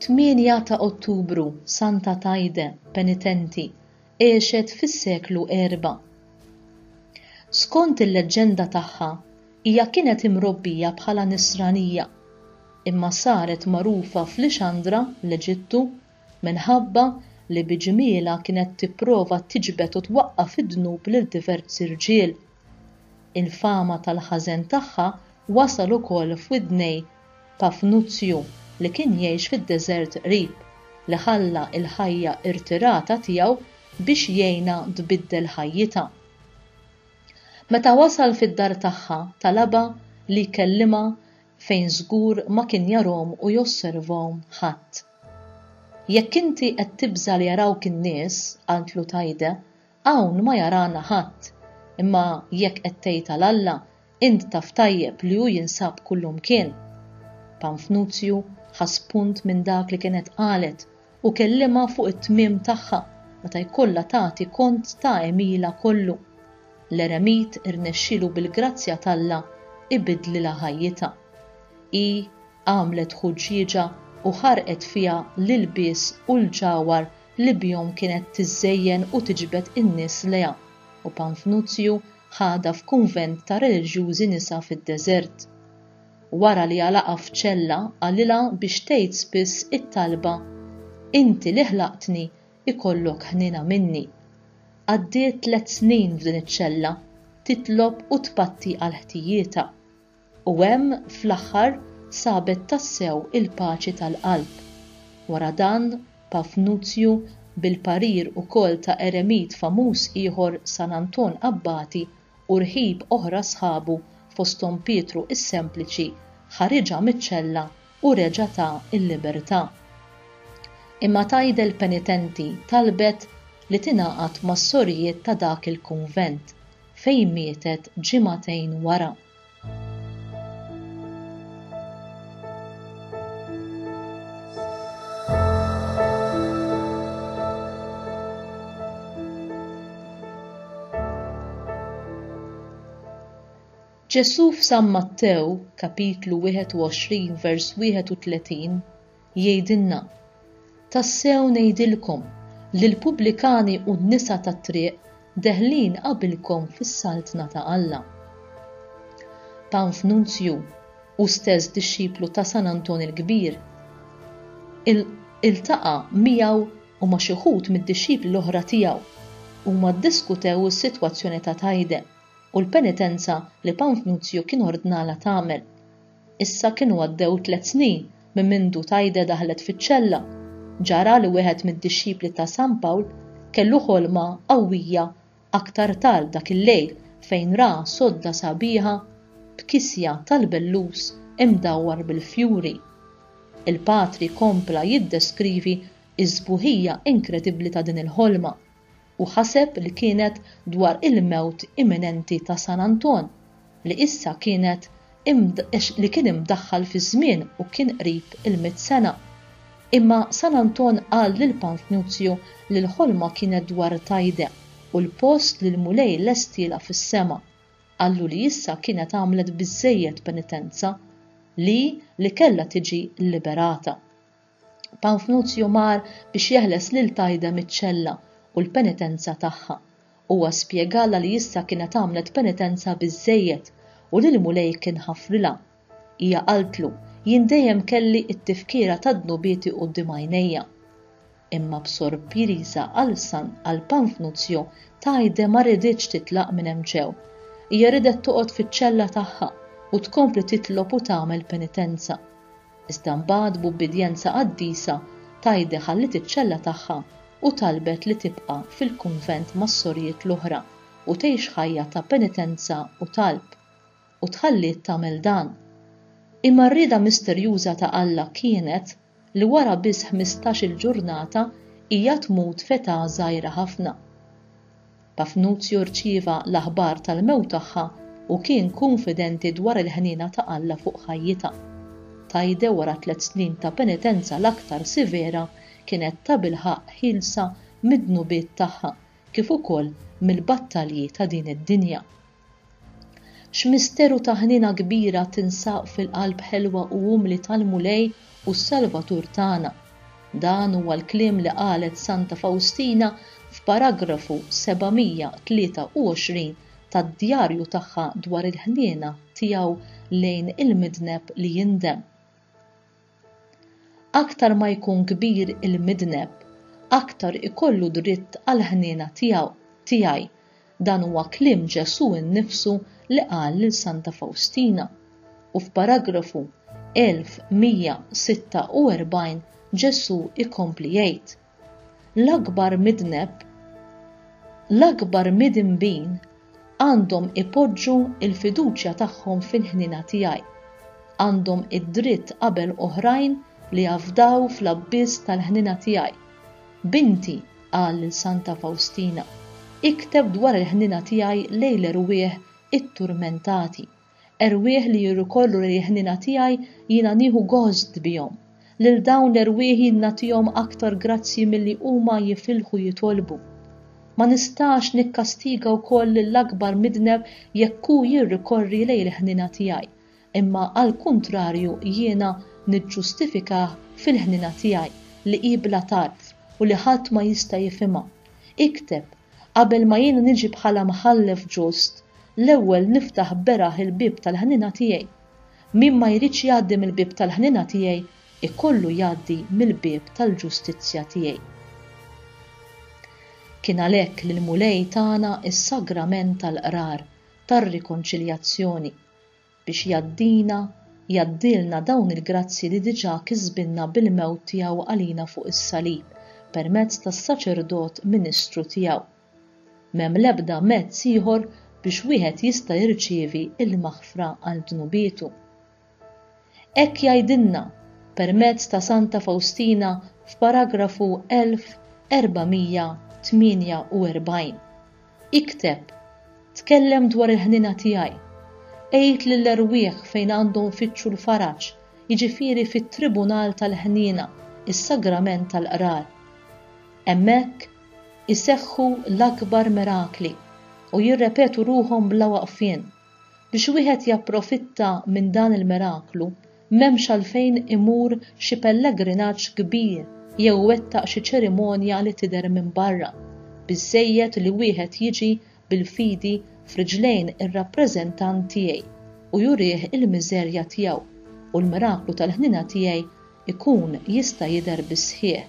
8 ta' Ottubru, Santa Tajde, penitenti, għexet fis-seklu 4. Skont il-leġenda tagħha, hija kienet imrobbija bħala nisranija, imma saret magħrufa f'Lixandra, l-Eġittu, minħabba li biġmiela kienet tipprova tiġbed u twaqqaf id-dnub lil diversi irġiel. Il-fama tal-ħażen tagħha wasal ukoll f'widnej Pafnuzzju li kien jgħix fid-deżert qrib li ħalla l-ħajja irtirata tiegħu biex jgħinha tbiddel ħajjitha. Meta wasal fid-dar tagħha talabha li jkellimha fejn żgur ma kien jarahom u josservahom ħadd. Jekk inti qed tibża li jarawk in-nies, qaltlu Tajde, hawn ma jarana ħadd, imma jekk qed tgħid għall-Alla, int taf tajjeb li hu jinsab kullimkien. Pafnuzzju ħass punt minn dak li kienet qalet u kellimha fuq it-tmiem tagħha meta jkollha tagħti kont ta' emila kollu. L-eremit irnexxielu bil-grazzja t'Alla ibidlilha ħajjitha. Hi għamlet ħuġġieġa u ħarqet fiha l-ilbies u l-ġawar li bihom kienet tiżżejjen u tiġbed in-nies leha u Pafnuzzju ħadha f'kunvent ta' reliġjużi nisa fid-deżert. Wara li għalaqa f'ċella għalilha biex tgħid spiss it-talba inti li ħlaqtni ikollok ħnina minni. Għaddiet 3 snin f'din iċ-ċella titlob u tpatti għal ħtijietha. U hemm fl-aħħar sabet tassew il-paċi tal-qalb. Wara dan Pafnuzzju bil-parir ukoll ta' eremit famuż ieħor San Anton Abbati u rħib oħra sħabu fosthom Pietru is-Sempliċi ħariġha miċ-ċella u reġa' ta' il-libertà. Imma Tajde l-penitenti talbet li tingħaqad mas-sorjiet ta' dak il-kunvent fejn mietet ġimagħtejn wara. Ġesu f'San Mattew, kapitlu 21, vers 31, jgħidilna: Tassew ngħidilkom li l-pubblikani u n-nisa tat-triq deħlin qabilkom fis-saltna ta' Alla. Pafnuzzju u stess dixxiplu ta' San Anton il-Kbir iltaqa' miegħu u ma' xi wħud mid-dixxipli l-oħra tiegħu huma ddiskutew is-sitwazzjoni ta' Tajde u l-penitenza li Pafnuzzju kien ordnala tagħmel. Issa kienu għaddew 3 snin minn mindu Tajde daħlet fiċ-ċella. Ġara li wieħed mid-dixxipli ta' San Pawl kellu ħolma qawwija aktar tard dak il-lejl fejn ra sodda sabiħa b'kisja tal-bellus imdawwar bil-fjuri. Il-patri kompla jiddeskrivi iż-żbuħija inkredibbli ta' din il-ħolma u ħaseb li kienet dwar il-mewt imminenti ta' San Anton li issa kien imdaħħal fi żmien u kien qrib il-100 sena. Imma San Anton qal lil Pafnuzzju li l-ħolma kienet dwar Tajde u l-post li l-mulej lestila fis-sema. Qallu li issa kienet għamlet biżżejjed penitenza li kellha tiġi liberata. Pafnuzzju mar biex jeħles lil Tajde miċ-ċella u l-penitenza tagħha. Huwa spjegala li issa kienet għamlet penitenza biżżejjed u li l-mulej kien ħafrilha. Hija qaltlu jien dejjem kelli t-tifkira ta' dnubieti quddiem għajnejja. Imma b'sorpriża għal Pafnuzzju Tajde ma rriditx titlaq minn hemm ġew. Hija ridet toqgħod fiċ-ċella tagħha u tkompli titlob u tagħmel penitenza. Iżda mbagħad b'ubbidjenza qaddisa Tajde ħallit iċ-ċella tagħha u talbet li tibqa' fil-kunvent mas-sorjiet l-oħra u tgħix ħajja ta' penitenza u talb u tħalliet tagħmel dan. Imma r-rieda misterjuża ta' Alla kienet li wara biss 15-il ġurnata hija tmut f'età żgħira ħafna. Pafnuzzju rċieva l-aħbar tal-mewt tagħha u kien konfidenti dwar il-ħnina ta' Alla fuq ħajjitha. Tajde wara 3 snin ta' penitenza l-aktar sivera kienet ta' bilħaq ħilsa mid-dnubiet tagħha kif ukoll mill-battalji ta' din id-dinja. X'misteru ta' ħnina kbira tinsab fil-qalb ħelwa u umli tal-mulej u s-Salvatur tagħna Dan huwa l-kliem li qalet Santa Faustina f'paragrafu 723 tad-djarju tagħha dwar il-ħniena tiegħu lejn il-midneb li jindem. Aktar ma jkun kbir il-midneb, aktar ikollu dritt għal ħniena tiegħi. Dan huwa kliem Ġesu innifsu li qal lil Santa Faustina. U f'paragrafu 1146 Ġesu ikompli jgħid: L-akbar midinbin għandhom ipoġġu il-fiduċja tagħhom fil-ħniena tiegħi. Għandhom id-dritt qabel oħrajn li jafdaw fl-abbiss tal-ħniena tiegħi. Binti, qal lil Santa Faustina, ikteb dwar il-ħniena tiegħi lejn l-erwieħ it-turmentati, erwieħ li jirrikorru lejn il-ħniena tiegħi jiena nieħu gost bihom. Lil dawn l-erwieħ nagħtihom aktar grazzi milli huma jifilħu jitolbu. Ma nistax nikkastiga wkoll lill-akbar midneb jekk hu jirrikorri lejn il-ħniena tiegħi, imma għal kuntrarju jiena niġġustifikah fil-ħniena tiegħi li hi bla tarf u li ħadd ma jista' jifhimha. Ikteb qabel ma jiena niġi bħala mħallef ġust, l-ewwel niftaħ beraħ il-bib tal-ħniena tiegħi. Min ma jridx jgħaddi mill-bib tal-ħniena tiegħi ikollu jgħaddi mill-bib tal-ġustizzja tiegħi. Kien għalhekk li l-mulej tagħna is-sagrament tal-qrar tar-rikonċiljazzjoni biex jgħaddilna dawn il-grazzi li diġà kisbinna bil-mewt tiegħu għalina fuq is-salib permezz tas-saċerdot Ministru tiegħu. M'hemm l-ebda mezz ieħor biex wieħed jista' jirċievi l-maħfra għal dnubietu. Hekk jgħidilna permezz ta' Santa Faustina f'paragrafu 1448. Ikteb, tkellem dwar il-ħniena tiegħi. Għid lill-erwieħ fejn għandhom fittxu l-faraġġ, jiġifieri fit-tribunal tal-ħniena, is-sagrament tal-qrar. Hemmhekk iseħħu l-akbar mirakli u jirrepetu ruhom bla waqfien. Biex wieħed japprofitta minn dan il-miraklu, m'hemmx għalfejn imur xi pellegrinaġġ kbir jew wettaq xi ċerimonja li tidher minn barra. Biżżejjed li wieħed jiġi bil-fidi f'riġlejn ir-rappreżentant tiegħi u jurih il-miżerja tiegħu u l-miraklu tal-ħniena tiegħi ikun jista' jidher bis-sħiħ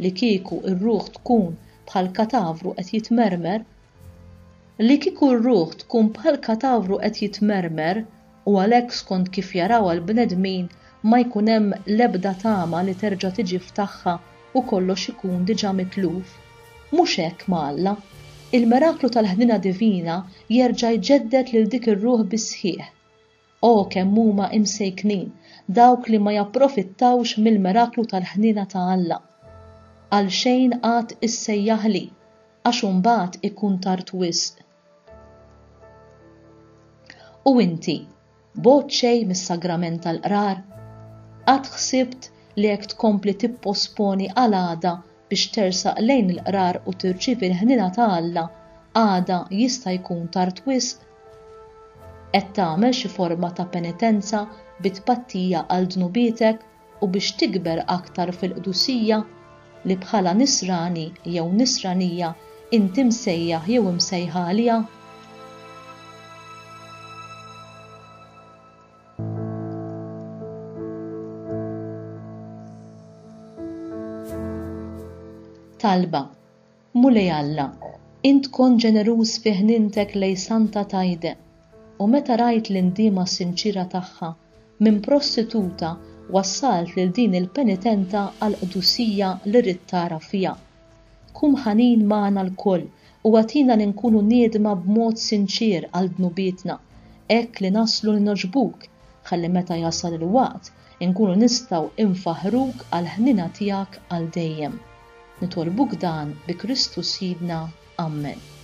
li kieku r-ruħ tkun bħal katavru qed jitmermer, u għalhekk skont kif jaraw għall-bnedmin ma jkun hemm l-ebda tama li terġa' tiġi f'tagħha u kollox ikun diġà mitluf. Mhux hekk ma' Alla, il-miraklu tal-ħniena divina jerġa' jġedded lil dik ir-ruħ bis-sħiħ. O kemm huma imsejknin dawk li ma japprofittawx mill-miraklu tal-ħniena ta' Alla. Għal xejn qatt issejjaħli għax imbagħad ikun tard wisq. U inti, bogħod xejn mis-sagrament tal-qrar, qatt ħsibt li jekk tkompli tipposponi għal għada biex tersaq lejn il-qrar u tirċievi l-ħniena ta' Alla, għada jista' jkun tard wisq? Qed tagħmel xi forma ta' penitenza bit-tpattija għal dnubietek u biex tikber aktar fil-qdusija li bħala nisrani jew nisranija inti msejjaħ jew imsejħa għaliha? Talba, mulej Alla, int kon ġeneruż fi ħnintek lej Santa Tajde u meta rajt l-indiema sinċira tagħha minn prostituta wassalt lil din il-penitenta għal qdusija li rid tara fiha. Kum ħanin magħna l-koll u għatina li nkunu niedma b'mod sinċir għal dnubietna, hekk li naslu li noġbuk, ħalli meta jasal il-waqt nkunu nistgħu infaħruk għal ħnina tiegħek għal dejjem. Nitolbuk dan bi Kristu Sidna. Amen.